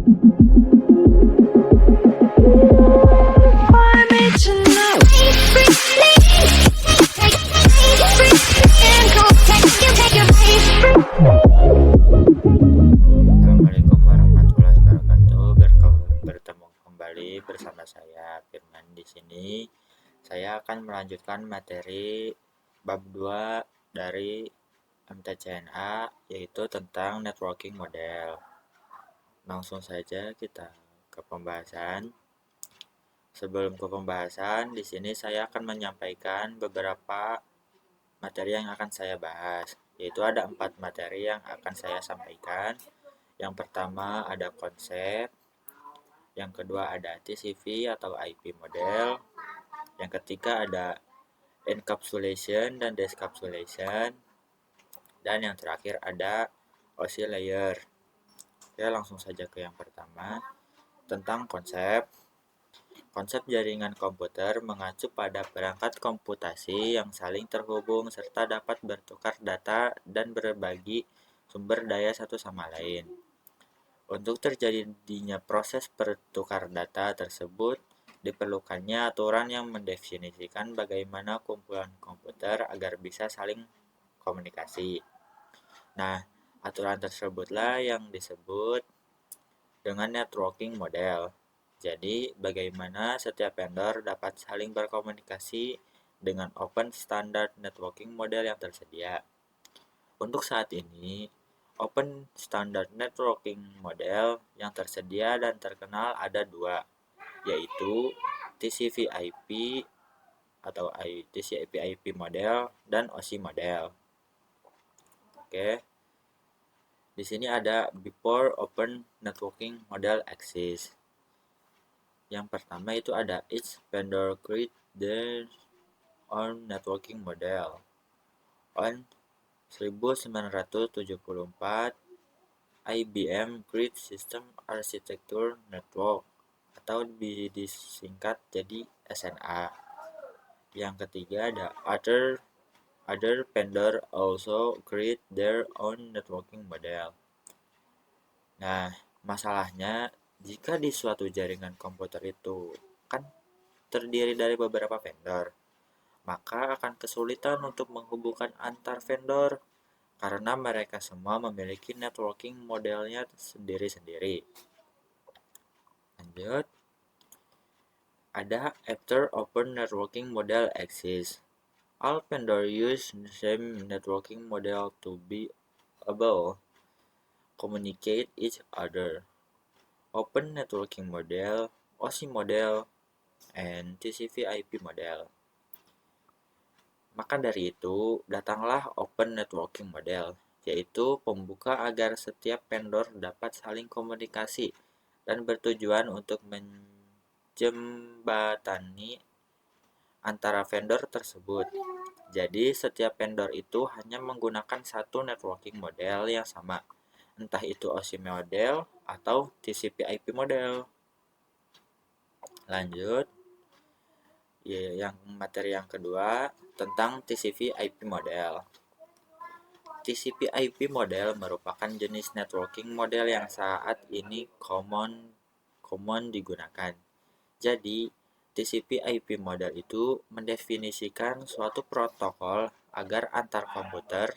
Assalamualaikum warahmatullahi wabarakatuh. Bertemu kembali bersama saya Firman. Di sini saya akan melanjutkan materi bab 2 dari MTCNA, yaitu tentang networking model. Langsung saja kita ke pembahasan. Sebelum ke pembahasan, di sini saya akan menyampaikan beberapa materi yang akan saya bahas, yaitu ada 4 materi yang akan saya sampaikan. Yang pertama ada konsep, yang kedua ada TCP atau IP model, yang ketiga ada encapsulation dan descapsulation, dan yang terakhir ada OSI layer. Oke, langsung saja ke yang pertama, tentang konsep. Konsep jaringan komputer mengacu pada perangkat komputasi yang saling terhubung serta dapat bertukar data dan berbagi sumber daya satu sama lain. Untuk terjadinya proses pertukar data tersebut, diperlukannya aturan yang mendefinisikan bagaimana kumpulan komputer agar bisa saling komunikasi. Nah, aturan tersebutlah yang disebut dengan networking model. Jadi, bagaimana setiap vendor dapat saling berkomunikasi dengan open standard networking model yang tersedia. Untuk saat ini, Open Standard Networking Model yang tersedia dan terkenal ada 2, yaitu TCP/IP atau TCP/IP model dan OSI model. Oke. Di sini ada before Open Networking Model exists. Yang pertama itu ada each vendor create their own networking model. On 1974, IBM Grid System Architecture Network atau disingkat jadi SNA. Yang ketiga ada other vendor also create their own networking model. Nah, masalahnya jika di suatu jaringan komputer itu kan terdiri dari beberapa vendor, maka akan kesulitan untuk menghubungkan antar vendor karena mereka semua memiliki networking modelnya sendiri-sendiri. Lanjut. Ada after open networking model exists. All vendors use the same networking model to be able communicate each other. Open networking model, OSI model, and TCP/IP model. Maka dari itu, datanglah Open Networking Model, yaitu pembuka agar setiap vendor dapat saling komunikasi dan bertujuan untuk menjembatani antara vendor tersebut. Jadi, setiap vendor itu hanya menggunakan satu networking model yang sama, entah itu OSI model atau TCP/IP model. Lanjut. Yang materi yang kedua tentang TCP/IP model. TCP/IP model merupakan jenis networking model yang saat ini common digunakan. Jadi, TCP/IP model itu mendefinisikan suatu protokol agar antar komputer,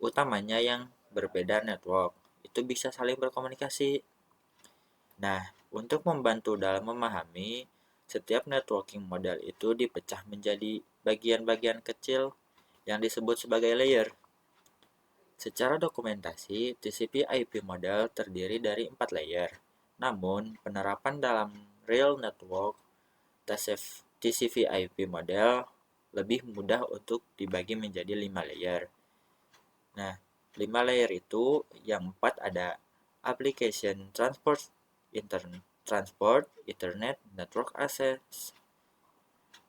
utamanya yang berbeda network, itu bisa saling berkomunikasi. Nah, untuk membantu dalam memahami, setiap networking model itu dipecah menjadi bagian-bagian kecil yang disebut sebagai layer. Secara dokumentasi, TCP/IP model terdiri dari 4 layer. Namun, penerapan dalam real network TCP/IP model lebih mudah untuk dibagi menjadi 5 layer. Nah, 5 layer itu yang 4 ada application transport, Ethernet, network access.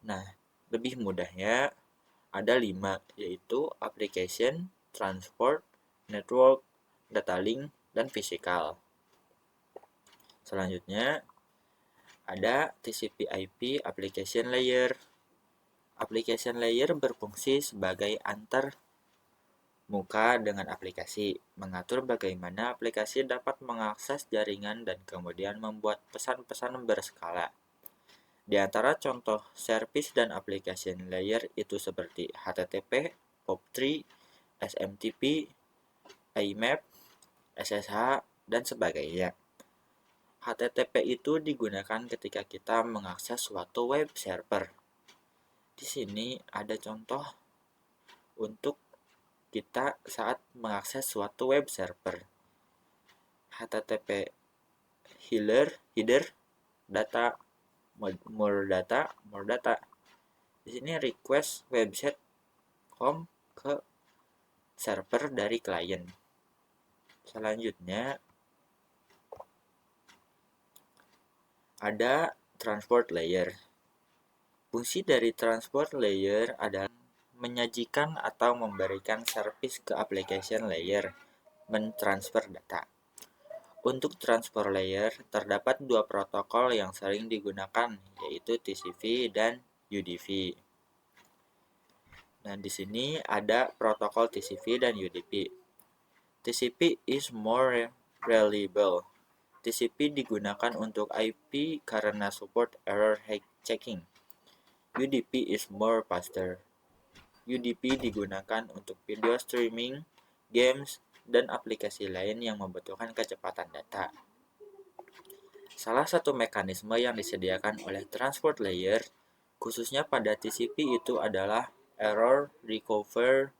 Nah, lebih mudahnya ada 5, yaitu application, transport, network, data link, dan physical. Selanjutnya, ada TCP/IP application layer. Application layer berfungsi sebagai antar muka dengan aplikasi, mengatur bagaimana aplikasi dapat mengakses jaringan dan kemudian membuat pesan-pesan berskala. Di antara contoh service dan application layer itu seperti HTTP, POP3, SMTP, IMAP, SSH, dan sebagainya. HTTP itu digunakan ketika kita mengakses suatu web server. Di sini ada contoh untuk kita saat mengakses suatu web server. HTTP header data, more data. Di sini request website home ke server dari klien. Selanjutnya ada transport layer. Fungsi dari transport layer adalah menyajikan atau memberikan servis ke application layer, mentransfer data. Untuk transport layer, terdapat dua protokol yang sering digunakan, yaitu TCP dan UDP. Nah, di sini ada protokol TCP dan UDP. TCP is more reliable. TCP digunakan untuk IP karena support error checking. UDP is more faster. UDP digunakan untuk video streaming, games, dan aplikasi lain yang membutuhkan kecepatan data. Salah satu mekanisme yang disediakan oleh transport layer, khususnya pada TCP itu adalah error recovery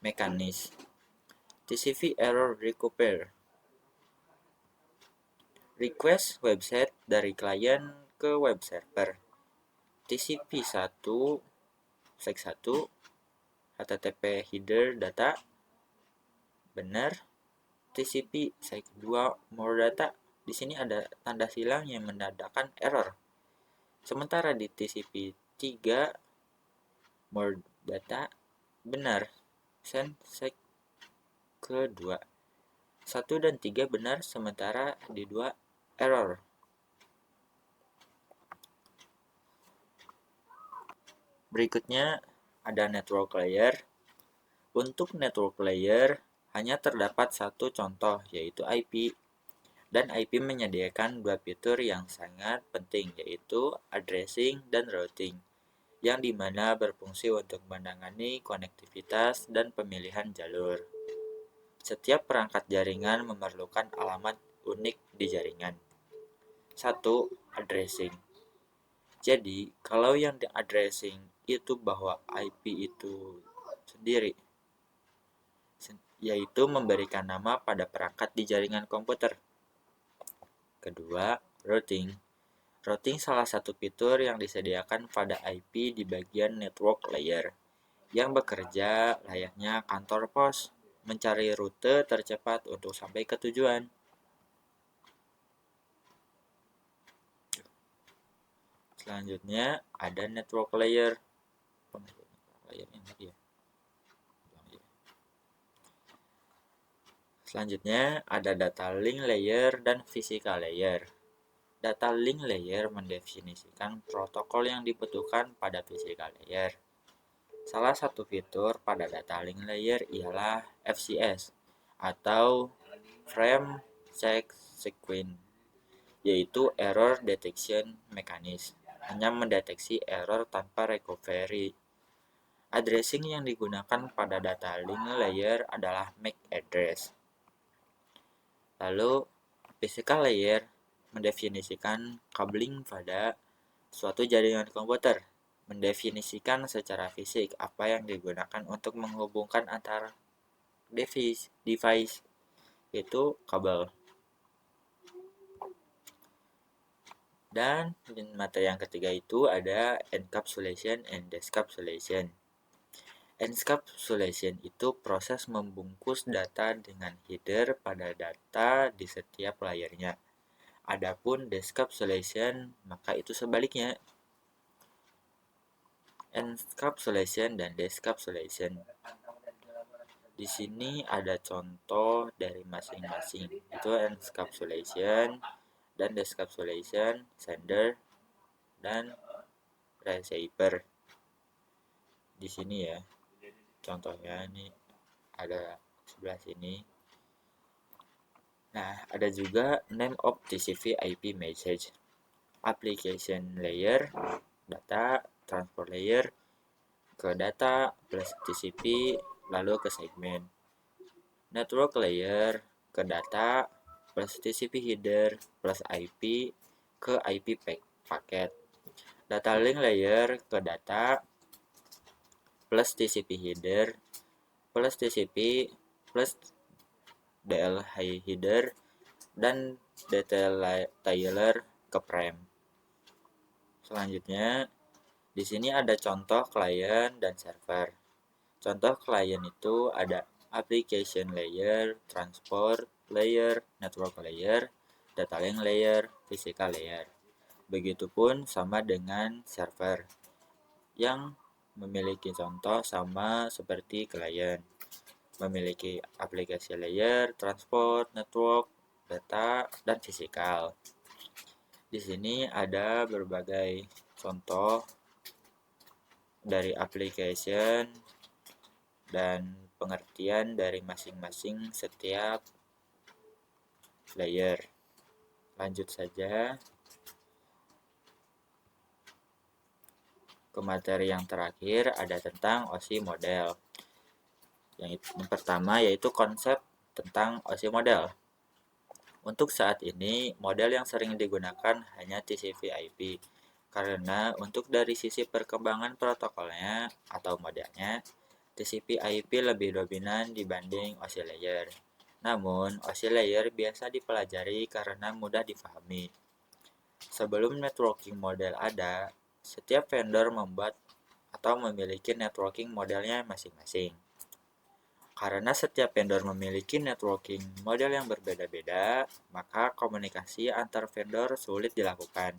mechanism. TCP error recovery. Request website dari klien ke web server. TCP1 seg1 HTTP header data benar. TCP seg2 more data. Di sini ada tanda silang yang menandakan error. Sementara di TCP3 more data benar. Send seg kedua. 1 dan 3 benar, sementara di 2 error. Berikutnya ada network layer. Untuk network layer hanya terdapat satu contoh, yaitu IP. Dan IP menyediakan dua fitur yang sangat penting, yaitu addressing dan routing, yang dimana berfungsi untuk menangani konektivitas dan pemilihan jalur. Setiap perangkat jaringan memerlukan alamat unik di jaringan. 1. Addressing. Jadi, kalau yang di addressing itu bahwa IP itu sendiri, yaitu memberikan nama pada perangkat di jaringan komputer. Kedua, routing. Routing salah satu fitur yang disediakan pada IP di bagian network layer, yang bekerja layaknya kantor pos, mencari rute tercepat untuk sampai ke tujuan. Selanjutnya ada network layer. Selanjutnya ada data link layer dan physical layer. Data link layer mendefinisikan protokol yang dibutuhkan pada physical layer. Salah satu fitur pada data link layer ialah FCS atau Frame Check Sequence, yaitu Error Detection Mechanism, hanya mendeteksi error tanpa recovery. Addressing yang digunakan pada data link layer adalah MAC address. Lalu, physical layer mendefinisikan cabling pada suatu jaringan komputer, mendefinisikan secara fisik apa yang digunakan untuk menghubungkan antara device, yaitu kabel. Dan di materi yang ketiga itu ada encapsulation and decapsulation. Encapsulation itu proses membungkus data dengan header pada data di setiap layernya. Adapun decapsulation maka itu sebaliknya. Encapsulation dan decapsulation. Di sini ada contoh dari masing-masing. Itu encapsulation dan decapsulation, sender dan receiver. Di sini ya. Contohnya nih. ada sebelah sini. Nah, ada juga name of TCP IP message, application layer, data, transport layer, ke data plus TCP, lalu ke segmen. Network layer, ke data plus TCP header plus IP, ke IP paket. Data link layer, ke data plus TCP header plus TCP plus DL header dan detailer ke frame. Selanjutnya, di sini ada contoh klien dan server. Contoh klien itu ada application layer, transport layer, network layer, data link layer, physical layer. Begitupun sama dengan server yang memiliki contoh sama seperti klien. Memiliki aplikasi layer, transport, network, data, dan physical. Di sini ada berbagai contoh dari application dan pengertian dari masing-masing setiap layer. Lanjut saja ke materi yang terakhir, ada tentang OSI model. Yang pertama yaitu konsep tentang OSI model. Untuk saat ini, model yang sering digunakan hanya TCP/IP, karena untuk dari sisi perkembangan protokolnya atau modelnya, TCP/IP lebih dominan dibanding OSI layer. Namun, OSI layer biasa dipelajari karena mudah difahami. Sebelum networking model ada, setiap vendor membuat atau memiliki networking modelnya masing-masing. Karena setiap vendor memiliki networking model yang berbeda-beda, maka komunikasi antar vendor sulit dilakukan.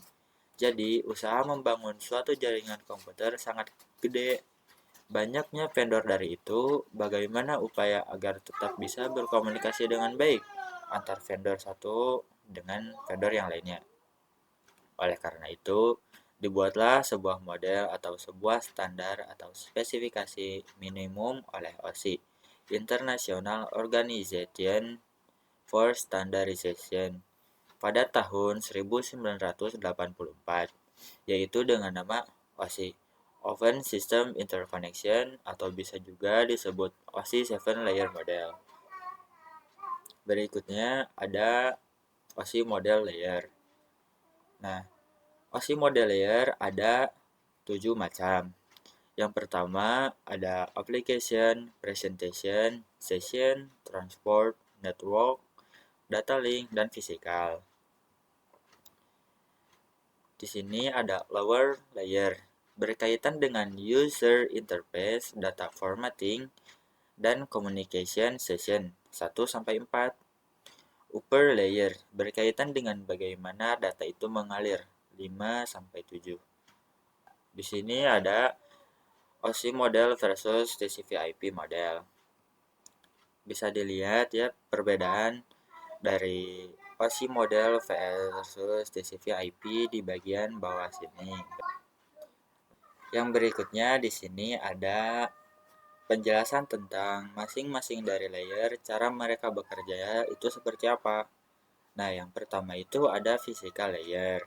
Jadi, usaha membangun suatu jaringan komputer sangat gede. Banyaknya vendor dari itu, bagaimana upaya agar tetap bisa berkomunikasi dengan baik antar vendor satu dengan vendor yang lainnya. Oleh karena itu, dibuatlah sebuah model atau sebuah standar atau spesifikasi minimum oleh OSI, International Organization for Standardization, pada tahun 1984, yaitu dengan nama OSI, Open System Interconnection, atau bisa juga disebut OSI 7 Layer Model. Berikutnya ada OSI Model Layer. Nah, OSI Model Layer ada 7 macam. Yang pertama ada Application, Presentation, Session, Transport, Network, Data Link, dan Physical. Di sini ada Lower Layer, berkaitan dengan User Interface, Data Formatting, dan Communication Session 1-4. Upper Layer, berkaitan dengan bagaimana data itu mengalir 5-7. Di sini ada OSI model versus TCP/IP model. Bisa dilihat ya perbedaan dari OSI model versus TCP/IP di bagian bawah sini. Yang berikutnya di sini ada penjelasan tentang masing-masing dari layer, cara mereka bekerja itu seperti apa. Nah, yang pertama itu ada physical layer,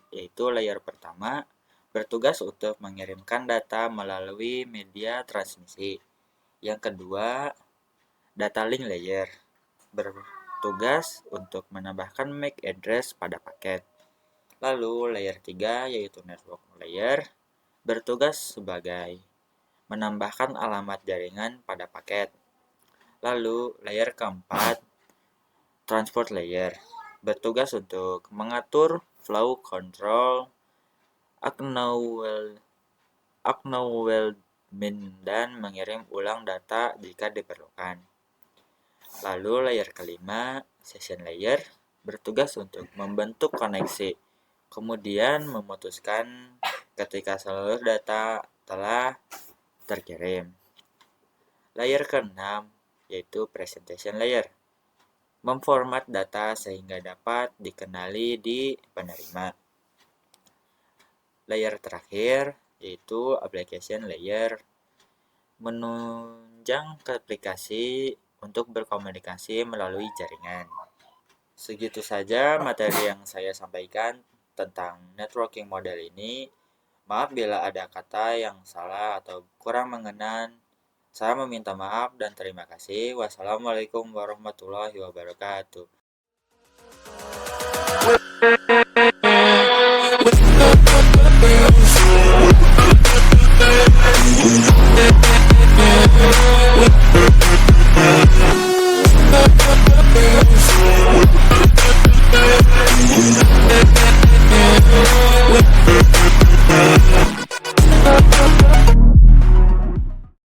yaitu layer pertama bertugas untuk mengirimkan data melalui media transmisi. Yang kedua, data link layer, bertugas untuk menambahkan MAC address pada paket. Lalu layer 3 yaitu network layer, bertugas sebagai menambahkan alamat jaringan pada paket. Lalu layer keempat, transport layer, bertugas untuk mengatur flow control, acknowledgement, dan mengirim ulang data jika diperlukan. Lalu layer kelima, session layer, bertugas untuk membentuk koneksi, kemudian memutuskan ketika seluruh data telah terkirim. Layer keenam yaitu presentation layer, memformat data sehingga dapat dikenali di penerima. Layer terakhir yaitu application layer, menunjang ke aplikasi untuk berkomunikasi melalui jaringan. Segitu saja materi yang saya sampaikan tentang networking model ini. Maaf bila ada kata yang salah atau kurang mengenan. Saya meminta maaf dan terima kasih. Wassalamualaikum warahmatullahi wabarakatuh.